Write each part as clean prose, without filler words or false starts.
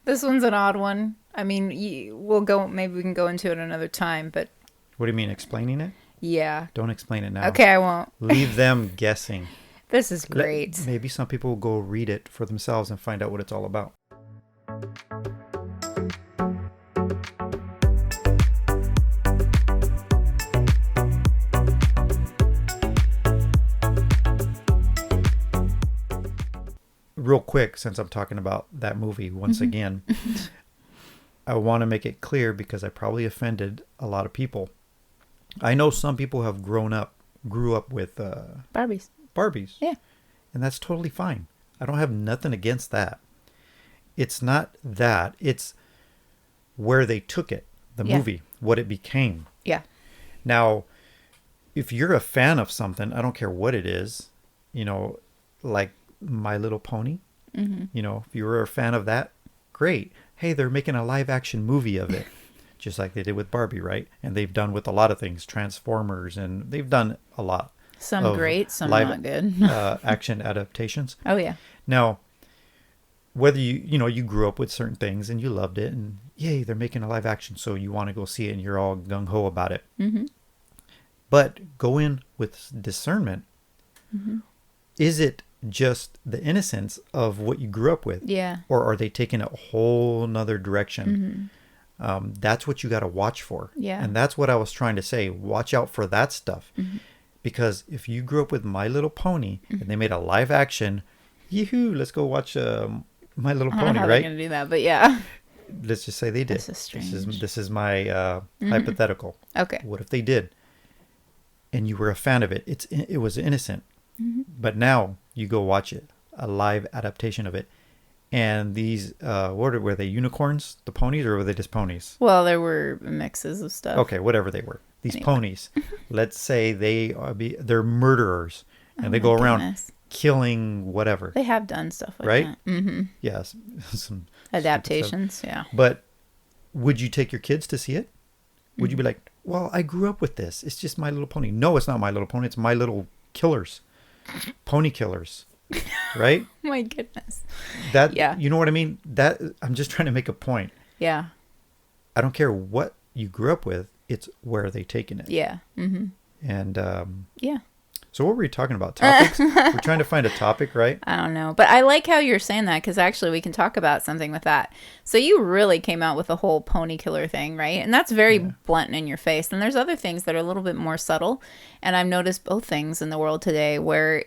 This one's an odd one. I mean, we'll go. Maybe we can go into it another time. But What do you mean, explaining it? yeah. Don't explain it now. Okay, I won't. Leave them guessing. This is great. Maybe some people will go read it for themselves and find out what it's all about. Real quick, since I'm talking about that movie once again, I want to make it clear because I probably offended a lot of people. I know some people have grew up with Barbies. Barbies. Yeah. And that's totally fine. I don't have nothing against that. It's not that. It's where they took it, the movie, what it became. Yeah. Now, if you're a fan of something, I don't care what it is, like My Little Pony, if you were a fan of that, great. Hey, they're making a live action movie of it, just like they did with Barbie, right? And they've done with a lot of things, Transformers, and they've done a lot. Some great, some live, not good. action adaptations. Oh, yeah. Now, whether you grew up with certain things and you loved it, and yay, they're making a live action, so you want to go see it and you're all gung-ho about it. Mm-hmm. But go in with discernment. Mm-hmm. Is it just the innocence of what you grew up with? Yeah. Or are they taking a whole nother direction? That's what you got to watch for. Yeah. And that's what I was trying to say. Watch out for that stuff. Because if you grew up with My Little Pony and they made a live action, yoo-hoo, let's go watch My Little Pony, I don't know how right? they're going to do that, but yeah. Let's just say they did. This is strange. This is my hypothetical. Okay. What if they did? And you were a fan of it. It was innocent. But now you go watch it, a live adaptation of it. And these, were they unicorns, the ponies, or were they just ponies? Well, there were mixes of stuff. Okay, whatever they were. These ponies, let's say they're murderers and they go around killing whatever. They have done stuff like right? that. Mm-hmm. Yes. Some adaptations, yeah. But would you take your kids to see it? Would you be like, well, I grew up with this. It's just My Little Pony. No, it's not My Little Pony. It's My Little Killers. Pony Killers. Right? My goodness. Yeah. You know what I mean? That I'm just trying to make a point. Yeah. I don't care what you grew up with. It's where are they taking it? Yeah. Mm-hmm. And yeah. So what were we talking about? Topics? We're trying to find a topic, right? I don't know. But I like how you're saying that because actually we can talk about something with that. So you really came out with the whole pony killer thing, right? And that's very blunt and in your face. And there's other things that are a little bit more subtle. And I've noticed both things in the world today where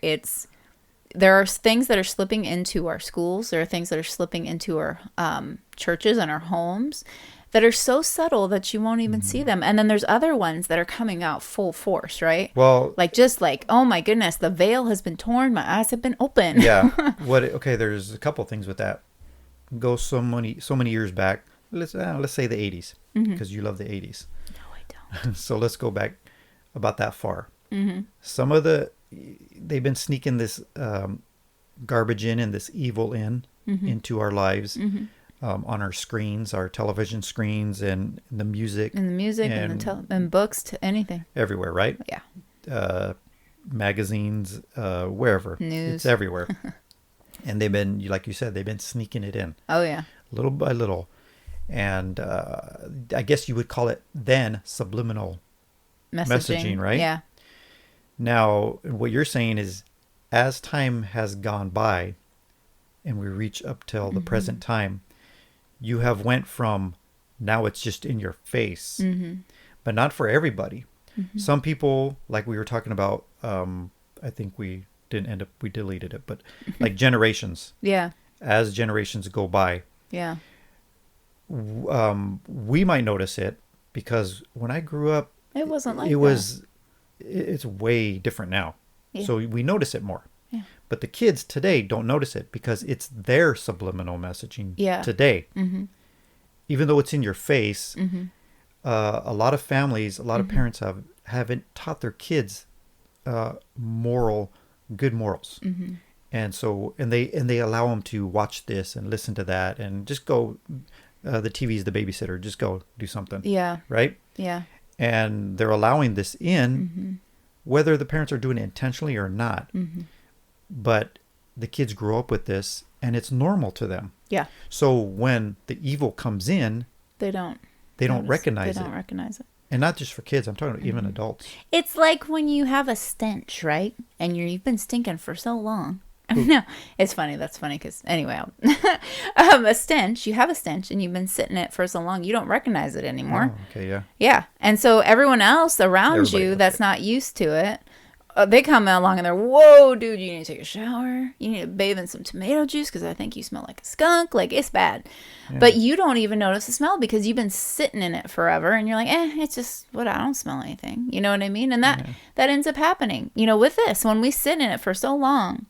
there are things that are slipping into our schools. There are things that are slipping into our churches and our homes that are so subtle that you won't even see them. And then there's other ones that are coming out full force, right? Well, oh my goodness, the veil has been torn. My eyes have been opened. Yeah. Okay, there's a couple things with that. Go so many years back. Let's say the 80s, because you love the 80s. No, I don't. So let's go back about that far. Mm-hmm. They've been sneaking this garbage in and this evil into our lives. Mm-hmm. On our screens, our television screens, and the music. And the music and books, to anything. Everywhere, right? Yeah. Magazines, wherever. News. It's everywhere. And they've been, like you said, they've been sneaking it in. Oh, yeah. Little by little. And I guess you would call it then subliminal messaging, right? Yeah. Now, what you're saying is as time has gone by and we reach up till the present time, you have went from now it's just in your face, but not for everybody. Some people, like we were talking about, I think we deleted it, but like generations. Yeah. As generations go by. Yeah. We might notice it because when I grew up, it wasn't like that. It's way different now. Yeah. So we notice it more. Yeah. But the kids today don't notice it because it's their subliminal messaging today. Mm-hmm. Even though it's in your face, a lot of families, a lot of parents haven't taught their kids good morals. Mm-hmm. And so, and they allow them to watch this and listen to that and just go, the TV's the babysitter, just go do something. Yeah. Right? Yeah. And they're allowing this in, whether the parents are doing it intentionally or not. Mm-hmm. But the kids grow up with this and it's normal to them. Yeah. So when the evil comes in, they don't recognize it. They don't recognize it. And not just for kids. I'm talking about even adults. It's like when you have a stench, right? And you've been stinking for so long. No, it's funny. That's funny because anyway, a stench. You have a stench, and you've been sitting in it for so long, you don't recognize it anymore. Oh, okay, yeah. Yeah, and so everyone else around you that's not used to it, they come along and they're, whoa, dude, you need to take a shower. You need to bathe in some tomato juice because I think you smell like a skunk. Like, it's bad. Yeah. But you don't even notice the smell because you've been sitting in it forever. And you're like, it's just, I don't smell anything. You know what I mean? And that ends up happening. With this, when we sit in it for so long,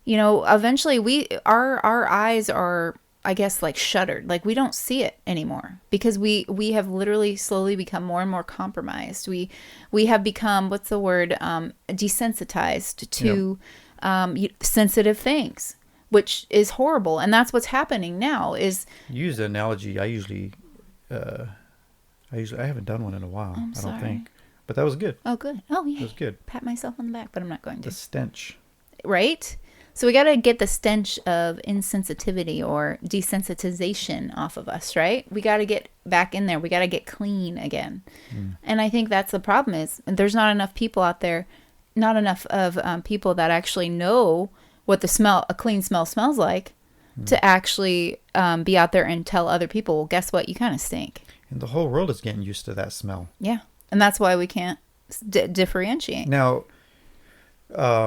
eventually our eyes are, I guess, like shuttered. Like, we don't see it anymore because we have literally slowly become more and more compromised. We have become, what's the word, desensitized to sensitive things, which is horrible. And that's what's happening now is... Use the analogy. I haven't done one in a while. I don't think. But that was good. Oh, good. Oh, yeah. That was good. Pat myself on the back, but I'm not going to. The stench. Right? So we got to get the stench of insensitivity or desensitization off of us, right? We got to get back in there. We got to get clean again. And I think that's the problem is there's not enough people out there, not enough of people that actually know what a clean smell smells like to actually be out there and tell other people, well, guess what? You kind of stink. And the whole world is getting used to that smell. Yeah. And that's why we can't differentiate. Now,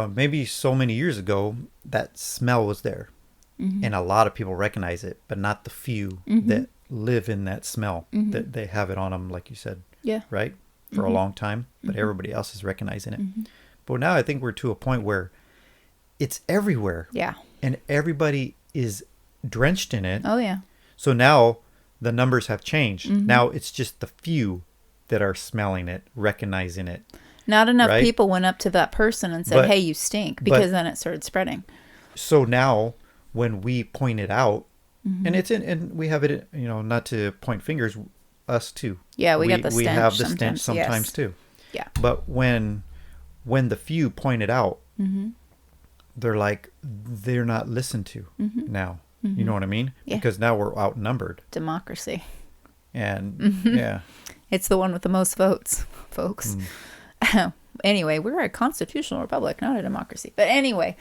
maybe so many years ago, that smell was there. And a lot of people recognize it, but not the few that live in that smell, that they have it on them, like you said. Yeah. Right? For a long time, but everybody else is recognizing it. But now I think we're to a point where it's everywhere. Yeah. And everybody is drenched in it. Oh, yeah. So now the numbers have changed. Now it's just the few that are smelling it, recognizing it. Not enough people went up to that person and said, hey, you stink, because then it started spreading. So now when we point it out, and we have it, not to point fingers, us too. Yeah, we got the stench. We have the stench sometimes too. Yeah. But when the few point it out, they're like, they're not listened to now. You know what I mean? Yeah. Because now we're outnumbered. Democracy. And yeah. It's the one with the most votes, folks. Anyway, we're a constitutional republic, not a democracy. But anyway,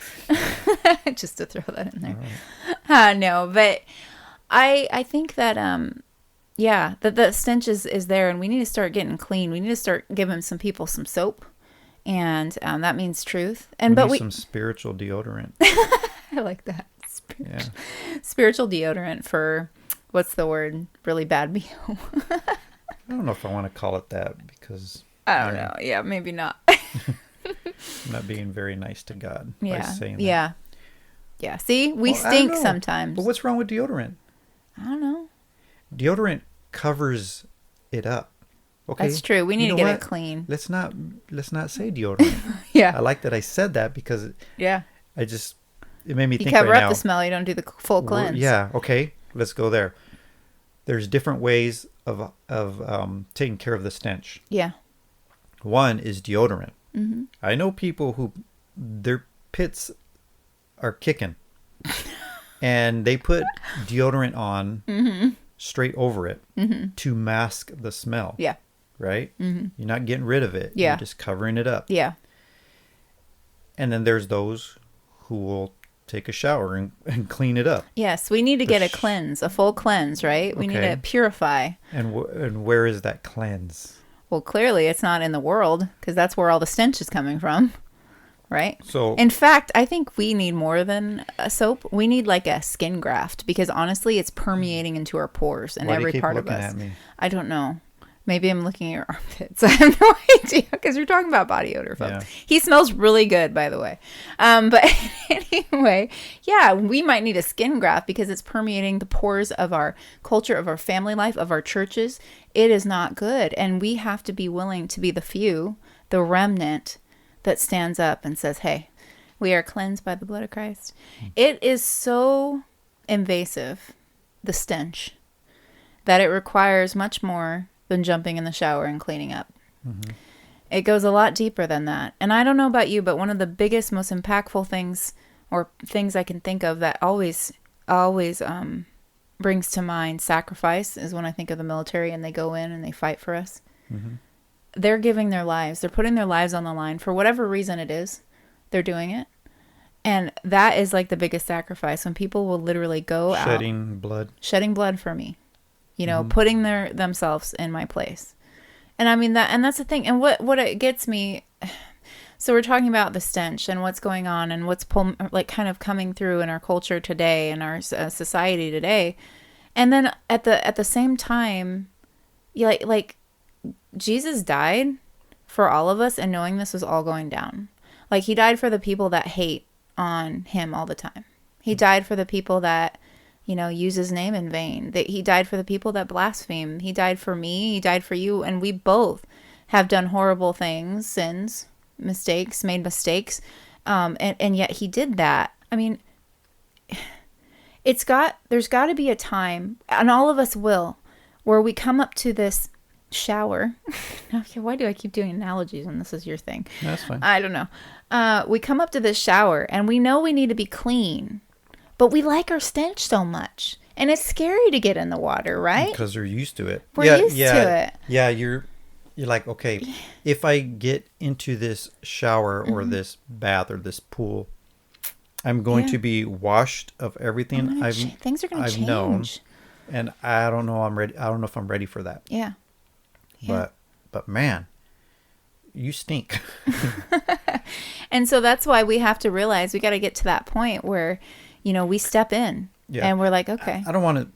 just to throw that in there. Right. No, but I think that, that the stench is there, and we need to start getting clean. We need to start giving some people some soap, and that means truth. And we need some spiritual deodorant. I like that. Spiritual deodorant for, what's the word? Really bad BO. I don't know if I want to call it that because... I don't know. Yeah, maybe not. I'm not being very nice to God by saying that. Yeah. Yeah. See, we stink sometimes. But what's wrong with deodorant? I don't know. Deodorant covers it up. Okay. That's true. We need to get it clean. Let's not say deodorant. Yeah. I like that I said that because it made me think you cover right up now, the smell, you don't do the full cleanse. Yeah, okay. Let's go there. There's different ways of taking care of the stench. Yeah. One is deodorant. I know people who their pits are kicking and they put deodorant on straight over it to mask the smell. Yeah. Right? You're not getting rid of it. Yeah. You're just covering it up. Yeah. And then there's those who will take a shower and clean it up. Yes, we need to get a full cleanse, right? We need to purify. And where is that cleanse? Well, clearly it's not in the world because that's where all the stench is coming from, right? So, in fact, I think we need more than a soap. We need like a skin graft because honestly, it's permeating into our pores and every part of us. At me? I don't know. Maybe I'm looking at your armpits. I have no idea because you're talking about body odor, folks. Yeah. He smells really good, by the way. But anyway, yeah, we might need a skin graft because it's permeating the pores of our culture, of our family life, of our churches. It is not good. And we have to be willing to be the few, the remnant that stands up and says, hey, we are cleansed by the blood of Christ. It is so invasive, the stench, that it requires much more than jumping in the shower and cleaning up. It goes a lot deeper than that. And I don't know about you, but one of the biggest, most impactful things, or things I can think of that always brings to mind sacrifice is when I think of the military and they go in and they fight for us. Mm-hmm. They're giving their lives. They're putting their lives on the line for whatever reason it is. They're doing it. And that is like the biggest sacrifice, when people will literally go out. Shedding blood for me. You know, putting themselves in my place. And I mean that's the thing. And what it gets me, so we're talking about the stench and what's going on and what's kind of coming through in our culture today and our society today. And then at the same time, like Jesus died for all of us, and knowing this was all going down. Like, he died for the people that hate on him all the time. He died for the people that, you know, use his name in vain. That he died for the people that blaspheme. He died for me. He died for you. And we both have done horrible things, sins, made mistakes. And yet he did that. I mean, there's got to be a time, and all of us will, where we come up to this shower. Why do I keep doing analogies when this is your thing? That's fine. I don't know. We come up to this shower and we know we need to be clean, but we like our stench so much, and it's scary to get in the water, right? Because they're used to it. We're used to it. Yeah, you're like, okay, if I get into this shower or this bath or this pool, I'm going to be washed of everything things are going to change. Known, and I don't know. I'm ready. I don't know if I'm ready for that. Yeah. But man, you stink. And so that's why we have to realize we got to get to that point where, you know, we step in and we're like, okay. I don't want to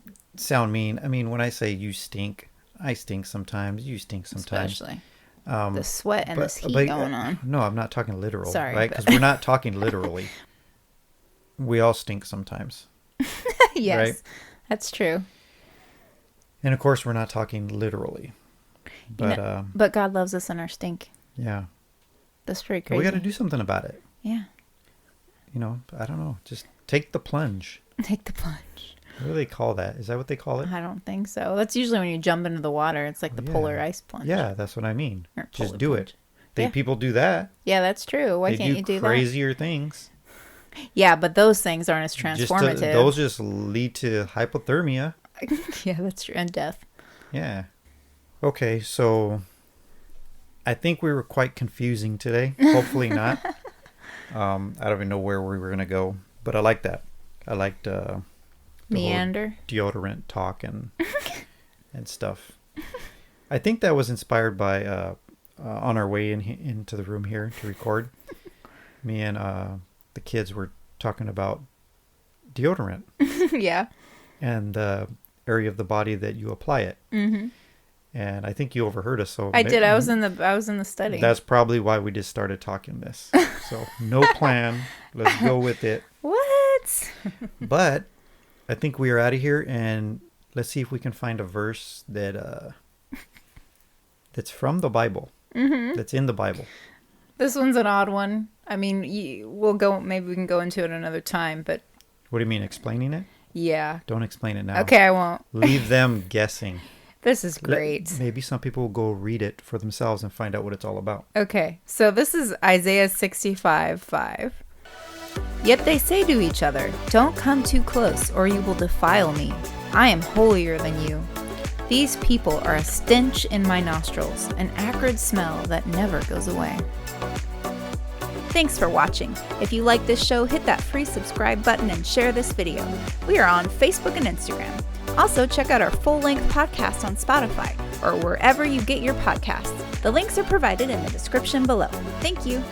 sound mean. I mean, when I say you stink, I stink sometimes. You stink sometimes. Especially the sweat and this heat going on. No, I'm not talking literal. Sorry, right? Because we're not talking literally. We all stink sometimes. Yes, right? That's true. And of course, we're not talking literally. But but God loves us in our stink. Yeah. That's pretty crazy. We got to do something about it. Yeah. You know, I don't know. Just take the plunge. Take the plunge. What do they call that? Is that what they call it? I don't think so. That's usually when you jump into the water. It's like the polar ice plunge. Yeah, that's what I mean. Just do plunge. it. People do that. Yeah, that's true. Why can't you do that? Crazier things. Yeah, but those things aren't as transformative. Those just lead to hypothermia. Yeah, that's true. And death. Yeah. Okay, so I think we were quite confusing today. Hopefully not. I don't even know where we were going to go, but I like that. I liked the meander deodorant talk and stuff. I think that was inspired by on our way into the room here to record. Me and the kids were talking about deodorant. Yeah. And the area of the body that you apply it. Mm-hmm. And I think you overheard us. So I did. I was in the study. That's probably why we just started talking this. So no plan. Let's go with it. What? But I think we are out of here, and let's see if we can find a verse that that's from the Bible. Mm-hmm. That's in the Bible. This one's an odd one. I mean, we'll go. Maybe we can go into it another time. But what do you mean, explaining it? Yeah. Don't explain it now. Okay, I won't. Leave them guessing. This is great. Maybe some people will go read it for themselves and find out what it's all about. Okay, so this is Isaiah 65:5. Yet they say to each other, "Don't come too close, or you will defile me. I am holier than you." These people are a stench in my nostrils, an acrid smell that never goes away. Thanks for watching. If you like this show, hit that free subscribe button and share this video. We are on Facebook and Instagram. Also, check out our full-length podcast on Spotify or wherever you get your podcasts. The links are provided in the description below. Thank you.